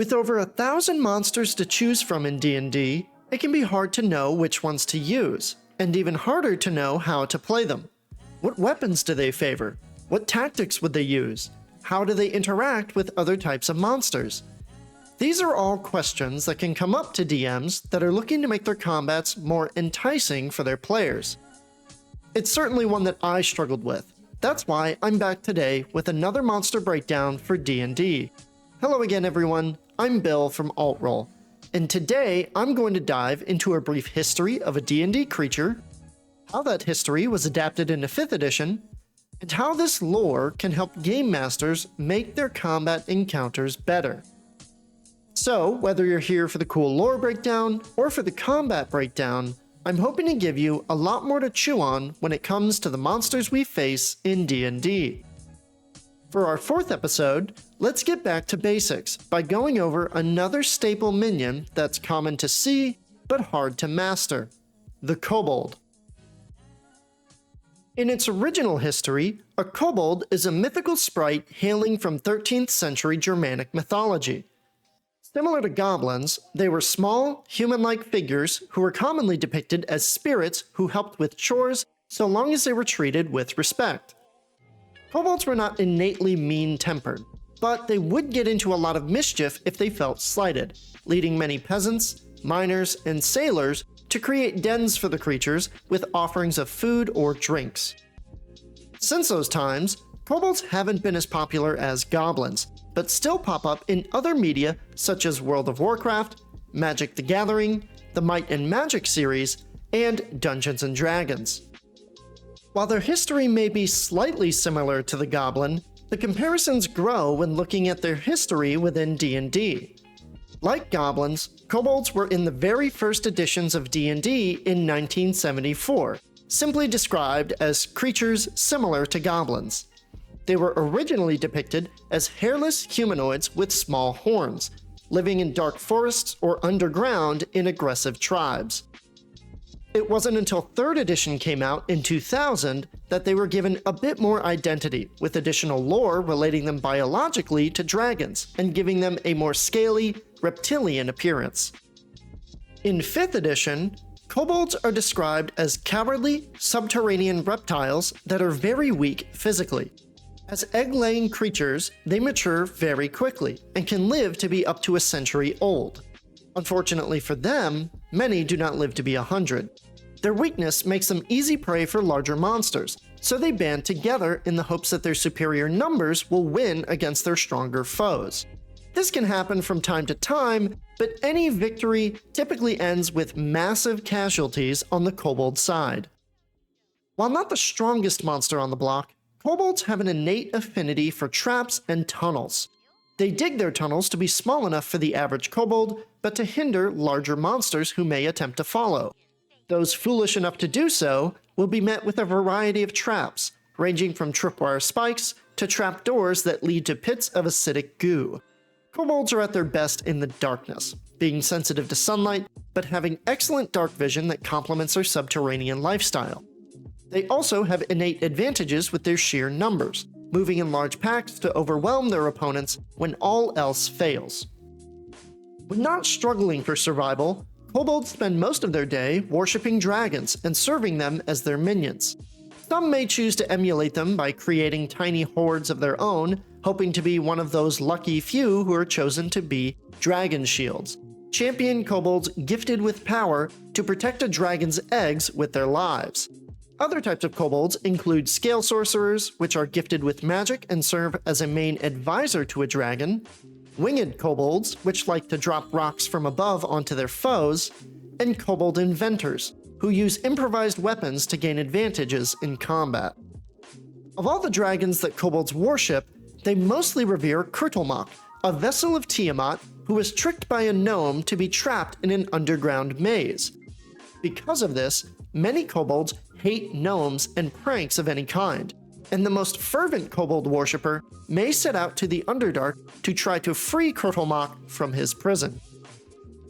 With over 1,000 monsters to choose from in D&D, it can be hard to know which ones to use, and even harder to know how to play them. What weapons do they favor? What tactics would they use? How do they interact with other types of monsters? These are all questions that can come up to DMs that are looking to make their combats more enticing for their players. It's certainly one that I struggled with. That's why I'm back today with another monster breakdown for D&D. Hello again everyone, I'm Bill from Altroll, and today I'm going to dive into a brief history of a D&D creature, how that history was adapted into 5th edition, and how this lore can help game masters make their combat encounters better. So, whether you're here for the cool lore breakdown or for the combat breakdown, I'm hoping to give you a lot more to chew on when it comes to the monsters we face in D&D. For our 4th episode, let's get back to basics by going over another staple minion that's common to see but hard to master, the Kobold. In its original history, a kobold is a mythical sprite hailing from 13th century Germanic mythology. Similar to goblins, they were small, human-like figures who were commonly depicted as spirits who helped with chores so long as they were treated with respect. Kobolds were not innately mean-tempered, but they would get into a lot of mischief if they felt slighted, leading many peasants, miners, and sailors to create dens for the creatures with offerings of food or drinks. Since those times, kobolds haven't been as popular as goblins, but still pop up in other media such as World of Warcraft, Magic the Gathering, the Might and Magic series, and Dungeons & Dragons. While their history may be slightly similar to the goblin, the comparisons grow when looking at their history within D&D. Like goblins, kobolds were in the very first editions of D&D in 1974, simply described as creatures similar to goblins. They were originally depicted as hairless humanoids with small horns, living in dark forests or underground in aggressive tribes. It wasn't until 3rd edition came out in 2000 that they were given a bit more identity, with additional lore relating them biologically to dragons and giving them a more scaly, reptilian appearance. In 5th edition, kobolds are described as cowardly, subterranean reptiles that are very weak physically. As egg-laying creatures, they mature very quickly and can live to be up to a century old. Unfortunately for them, many do not live to be 100. Their weakness makes them easy prey for larger monsters, so they band together in the hopes that their superior numbers will win against their stronger foes. This can happen from time to time, but any victory typically ends with massive casualties on the kobold side. While not the strongest monster on the block, kobolds have an innate affinity for traps and tunnels. They dig their tunnels to be small enough for the average kobold, but to hinder larger monsters who may attempt to follow. Those foolish enough to do so will be met with a variety of traps, ranging from tripwire spikes to trapdoors that lead to pits of acidic goo. Kobolds are at their best in the darkness, being sensitive to sunlight, but having excellent dark vision that complements their subterranean lifestyle. They also have innate advantages with their sheer numbers, moving in large packs to overwhelm their opponents when all else fails. When not struggling for survival, kobolds spend most of their day worshipping dragons and serving them as their minions. Some may choose to emulate them by creating tiny hordes of their own, hoping to be one of those lucky few who are chosen to be dragon shields, champion kobolds gifted with power to protect a dragon's eggs with their lives. Other types of kobolds include scale sorcerers, which are gifted with magic and serve as a main advisor to a dragon, winged kobolds, which like to drop rocks from above onto their foes, and kobold inventors, who use improvised weapons to gain advantages in combat. Of all the dragons that kobolds worship, they mostly revere Kurtulmak, a vessel of Tiamat who was tricked by a gnome to be trapped in an underground maze. Because of this, many kobolds hate gnomes and pranks of any kind, and the most fervent kobold worshipper may set out to the Underdark to try to free Kurtulmak from his prison.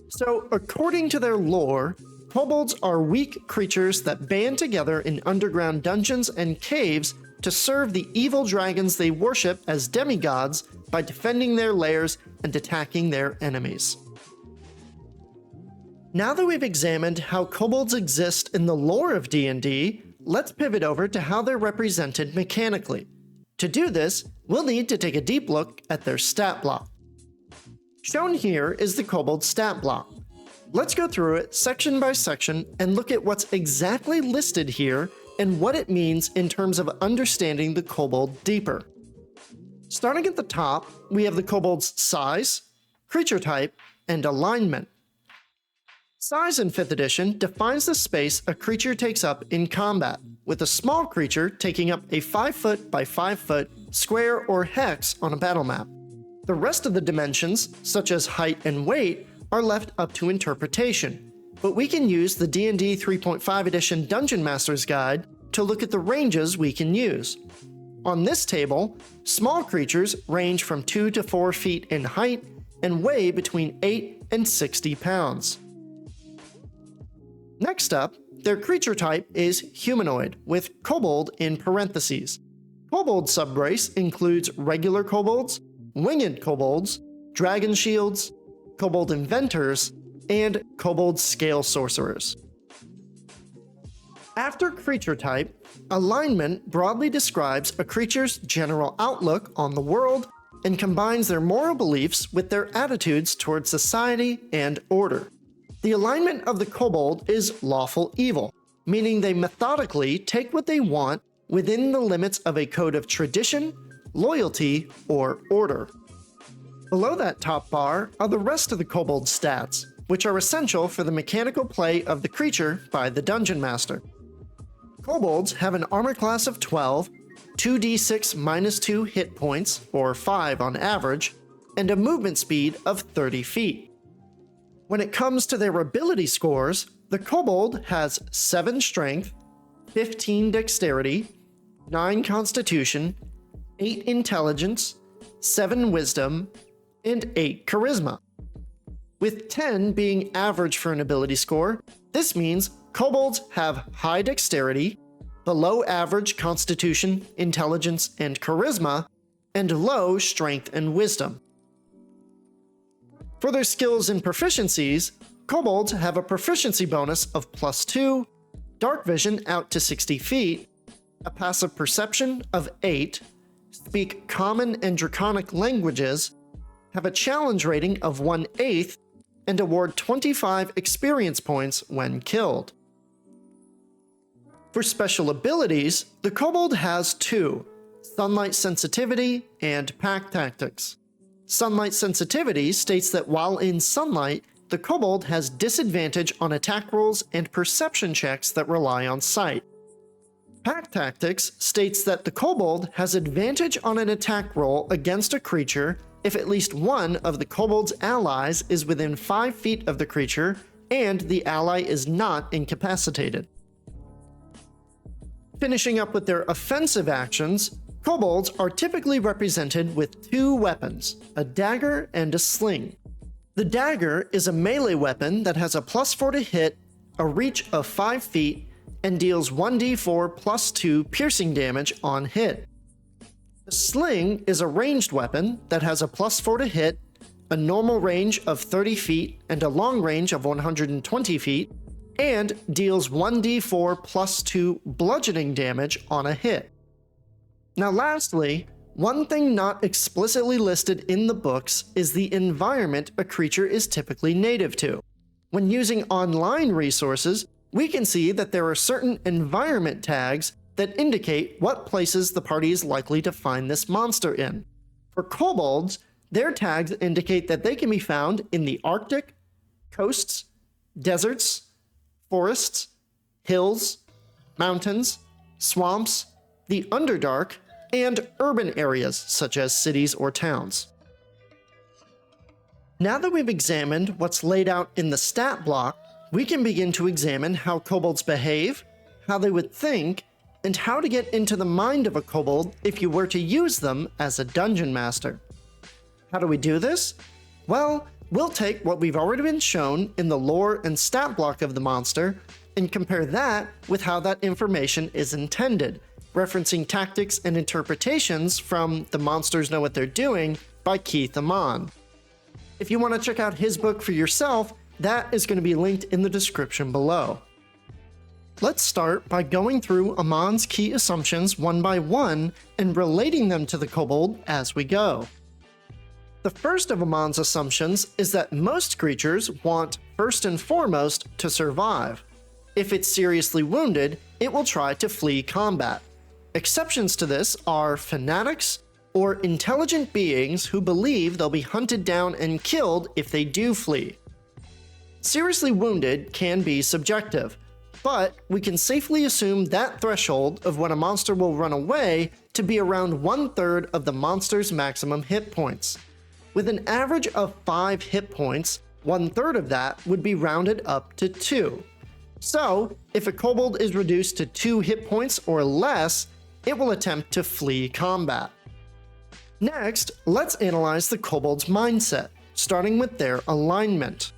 So, according to their lore, kobolds are weak creatures that band together in underground dungeons and caves to serve the evil dragons they worship as demigods by defending their lairs and attacking their enemies. Now that we've examined how kobolds exist in the lore of D&D, let's pivot over to how they're represented mechanically. To do this, we'll need to take a deep look at their stat block. Shown here is the kobold stat block. Let's go through it section by section and look at what's exactly listed here and what it means in terms of understanding the kobold deeper. Starting at the top, we have the kobold's size, creature type, and alignment. Size in 5th edition defines the space a creature takes up in combat, with a small creature taking up a 5 foot by 5 foot square or hex on a battle map. The rest of the dimensions, such as height and weight, are left up to interpretation, but we can use the D&D 3.5 edition Dungeon Master's Guide to look at the ranges we can use. On this table, small creatures range from 2 to 4 feet in height and weigh between 8 and 60 pounds. Next up, their creature type is humanoid, with kobold in parentheses. Kobold subrace includes regular kobolds, winged kobolds, dragon shields, kobold inventors, and kobold scale sorcerers. After creature type, alignment broadly describes a creature's general outlook on the world and combines their moral beliefs with their attitudes towards society and order. The alignment of the kobold is lawful evil, meaning they methodically take what they want within the limits of a code of tradition, loyalty, or order. Below that top bar are the rest of the kobold stats, which are essential for the mechanical play of the creature by the Dungeon Master. Kobolds have an armor class of 12, 2d6 minus 2 hit points, or 5 on average, and a movement speed of 30 feet. When it comes to their ability scores, the kobold has 7 strength, 15 dexterity, 9 constitution, 8 intelligence, 7 wisdom, and 8 charisma. With 10 being average for an ability score, this means kobolds have high dexterity, below average constitution, intelligence, and charisma, and low strength and wisdom. For their skills and proficiencies, kobolds have a proficiency bonus of +2, dark vision out to 60 feet, a passive perception of 8, speak common and draconic languages, have a challenge rating of 1/8, and award 25 experience points when killed. For special abilities, the kobold has 2, sunlight sensitivity and pack tactics. Sunlight sensitivity states that while in sunlight, the kobold has disadvantage on attack rolls and perception checks that rely on sight. Pack tactics states that the kobold has advantage on an attack roll against a creature if at least one of the kobold's allies is within 5 feet of the creature and the ally is not incapacitated. Finishing up with their offensive actions, kobolds are typically represented with 2 weapons, a dagger and a sling. The dagger is a melee weapon that has a +4 to hit, a reach of 5 feet, and deals 1d4 +2 piercing damage on hit. The sling is a ranged weapon that has a +4 to hit, a normal range of 30 feet, and a long range of 120 feet, and deals 1d4 +2 bludgeoning damage on a hit. Now lastly, one thing not explicitly listed in the books is the environment a creature is typically native to. When using online resources, we can see that there are certain environment tags that indicate what places the party is likely to find this monster in. For kobolds, their tags indicate that they can be found in the Arctic, coasts, deserts, forests, hills, mountains, swamps, the Underdark, and urban areas such as cities or towns. Now that we've examined what's laid out in the stat block, we can begin to examine how kobolds behave, how they would think, and how to get into the mind of a kobold if you were to use them as a dungeon master. How do we do this? Well, we'll take what we've already been shown in the lore and stat block of the monster and compare that with how that information is intended, referencing tactics and interpretations from The Monsters Know What They're Doing by Keith Amon. If you want to check out his book for yourself, that is going to be linked in the description below. Let's start by going through Amon's key assumptions one by one and relating them to the Kobold as we go. The first of Amon's assumptions is that most creatures want, first and foremost, to survive. If it's seriously wounded, it will try to flee combat. Exceptions to this are fanatics or intelligent beings who believe they'll be hunted down and killed if they do flee. Seriously wounded can be subjective, but we can safely assume that threshold of when a monster will run away to be around 1/3 of the monster's maximum hit points. With an average of 5 hit points, 1/3 of that would be rounded up to 2. So, if a kobold is reduced to 2 hit points or less, it will attempt to flee combat. Next, let's analyze the kobold's mindset, starting with their alignment.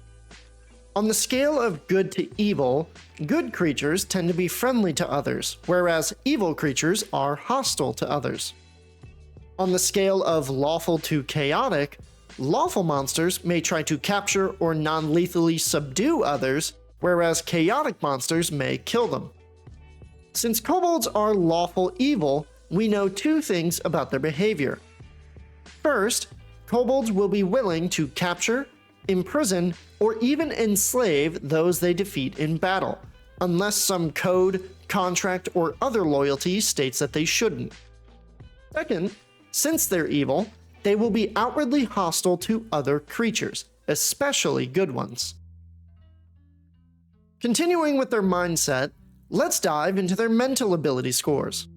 On the scale of good to evil, good creatures tend to be friendly to others, whereas evil creatures are hostile to others. On the scale of lawful to chaotic, lawful monsters may try to capture or non-lethally subdue others, whereas chaotic monsters may kill them. Since kobolds are lawful evil, we know 2 things about their behavior. First, kobolds will be willing to capture, imprison, or even enslave those they defeat in battle, unless some code, contract, or other loyalty states that they shouldn't. Second, since they're evil, they will be outwardly hostile to other creatures, especially good ones. Continuing with their mindset, let's dive into their mental ability scores.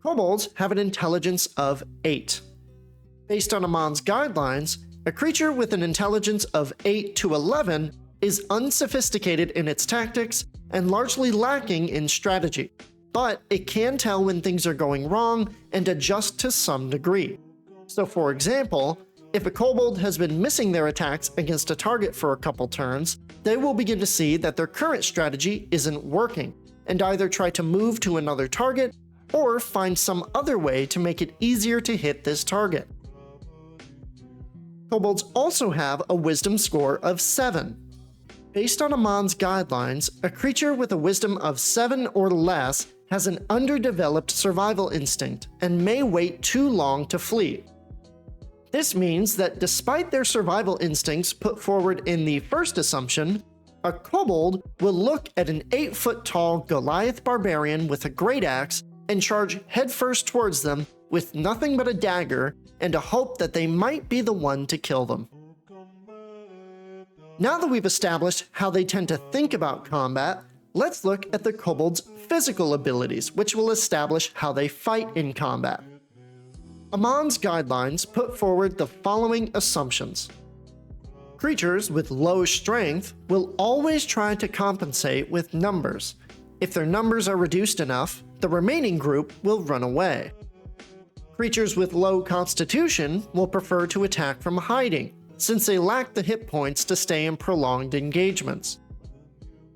Kobolds have an intelligence of 8. Based on Amon's guidelines, a creature with an intelligence of 8 to 11 is unsophisticated in its tactics and largely lacking in strategy, but it can tell when things are going wrong and adjust to some degree. So for example, if a kobold has been missing their attacks against a target for a couple turns, they will begin to see that their current strategy isn't working, and either try to move to another target or find some other way to make it easier to hit this target. Kobolds also have a wisdom score of 7. Based on Amon's guidelines, a creature with a wisdom of 7 or less has an underdeveloped survival instinct and may wait too long to flee. This means that despite their survival instincts put forward in the first assumption, a kobold will look at an 8-foot-tall Goliath barbarian with a great axe and charge headfirst towards them with nothing but a dagger and a hope that they might be the one to kill them. Now that we've established how they tend to think about combat, let's look at the kobold's physical abilities, which will establish how they fight in combat. Amon's guidelines put forward the following assumptions. Creatures with low strength will always try to compensate with numbers. If their numbers are reduced enough, the remaining group will run away. Creatures with low constitution will prefer to attack from hiding, since they lack the hit points to stay in prolonged engagements.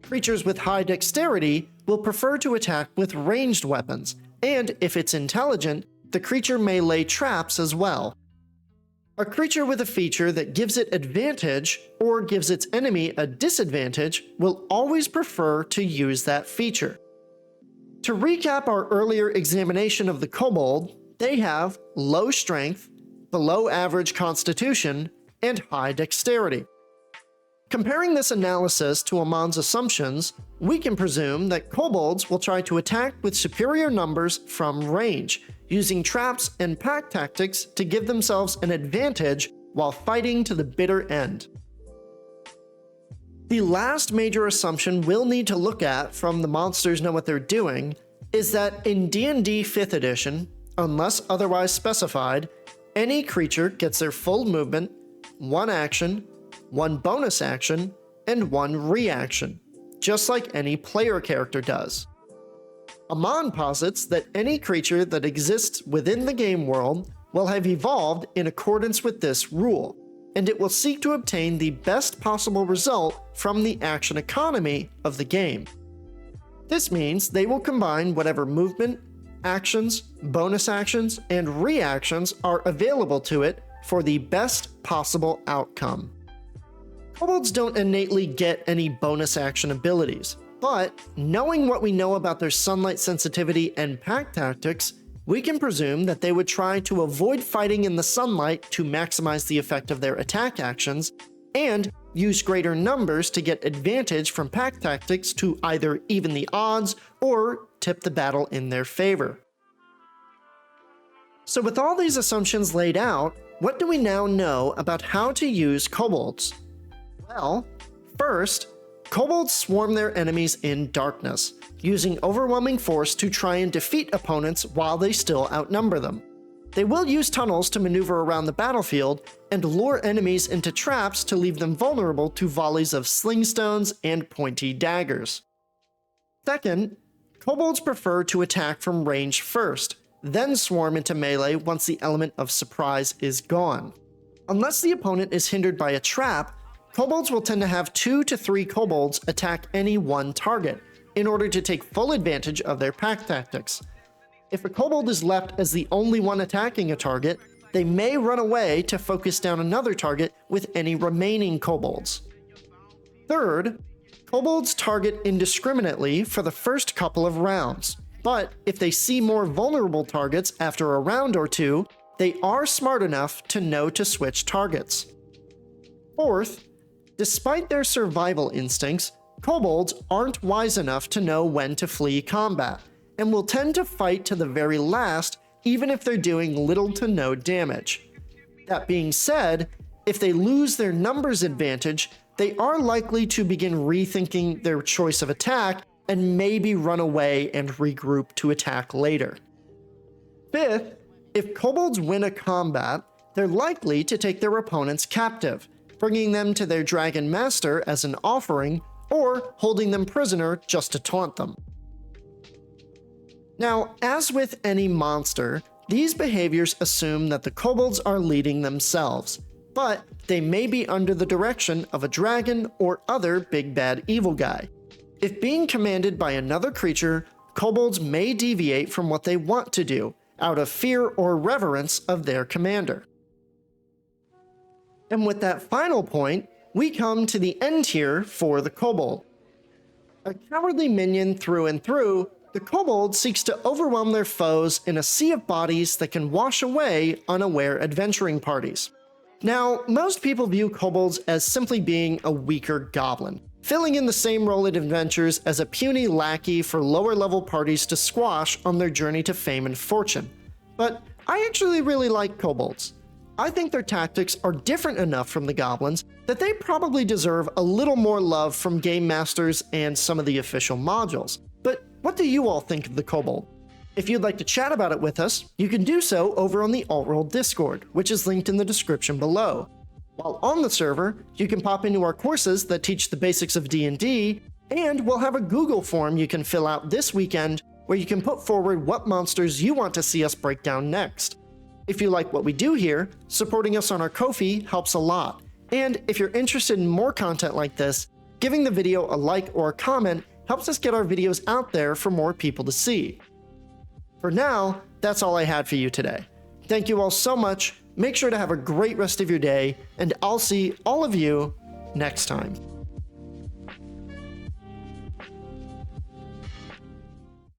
Creatures with high dexterity will prefer to attack with ranged weapons, and if it's intelligent, the creature may lay traps as well. A creature with a feature that gives it advantage or gives its enemy a disadvantage will always prefer to use that feature. To recap our earlier examination of the kobold, they have low strength, below average constitution, and high dexterity. Comparing this analysis to Amon's assumptions, we can presume that kobolds will try to attack with superior numbers from range, using traps and pack tactics to give themselves an advantage while fighting to the bitter end. The last major assumption we'll need to look at from The Monsters Know What They're Doing is that in D&D 5th edition, unless otherwise specified, any creature gets their full movement, 1 action, 1 bonus action, and 1 reaction, just like any player character does. Amon posits that any creature that exists within the game world will have evolved in accordance with this rule, and it will seek to obtain the best possible result from the action economy of the game. This means they will combine whatever movement, actions, bonus actions, and reactions are available to it for the best possible outcome. Kobolds don't innately get any bonus action abilities, but knowing what we know about their sunlight sensitivity and pack tactics, we can presume that they would try to avoid fighting in the sunlight to maximize the effect of their attack actions, and use greater numbers to get advantage from pack tactics to either even the odds or tip the battle in their favor. So with all these assumptions laid out, what do we now know about how to use kobolds? Well, first, kobolds swarm their enemies in darkness, using overwhelming force to try and defeat opponents while they still outnumber them. They will use tunnels to maneuver around the battlefield and lure enemies into traps to leave them vulnerable to volleys of sling stones and pointy daggers. Second, kobolds prefer to attack from range first, then swarm into melee once the element of surprise is gone. Unless the opponent is hindered by a trap, kobolds will tend to have 2 to 3 kobolds attack any one target, in order to take full advantage of their pack tactics. If a kobold is left as the only one attacking a target, they may run away to focus down another target with any remaining kobolds. Third, kobolds target indiscriminately for the first couple of rounds, but if they see more vulnerable targets after a round or two, they are smart enough to know to switch targets. Fourth, despite their survival instincts, kobolds aren't wise enough to know when to flee combat, and will tend to fight to the very last even if they're doing little to no damage. That being said, if they lose their numbers advantage, they are likely to begin rethinking their choice of attack and maybe run away and regroup to attack later. Fifth, if kobolds win a combat, they're likely to take their opponents captive, bringing them to their dragon master as an offering, or holding them prisoner just to taunt them. Now, as with any monster, these behaviors assume that the kobolds are leading themselves, but they may be under the direction of a dragon or other big bad evil guy. If being commanded by another creature, kobolds may deviate from what they want to do, out of fear or reverence of their commander. And with that final point, we come to the end here for the kobold. A cowardly minion through and through, the kobold seeks to overwhelm their foes in a sea of bodies that can wash away unaware adventuring parties. Now, most people view kobolds as simply being a weaker goblin, filling in the same role in adventures as a puny lackey for lower level parties to squash on their journey to fame and fortune. But I actually really like kobolds. I think their tactics are different enough from the goblins that they probably deserve a little more love from game masters and some of the official modules. But what do you all think of the kobold? If you'd like to chat about it with us, you can do so over on the Alt-Roll Discord, which is linked in the description below. While on the server, you can pop into our courses that teach the basics of D&D, and we'll have a Google form you can fill out this weekend where you can put forward what monsters you want to see us break down next. If you like what we do here, supporting us on our Ko-fi helps a lot. And if you're interested in more content like this, giving the video a like or a comment helps us get our videos out there for more people to see. For now, that's all I had for you today. Thank you all so much, make sure to have a great rest of your day, and I'll see all of you next time.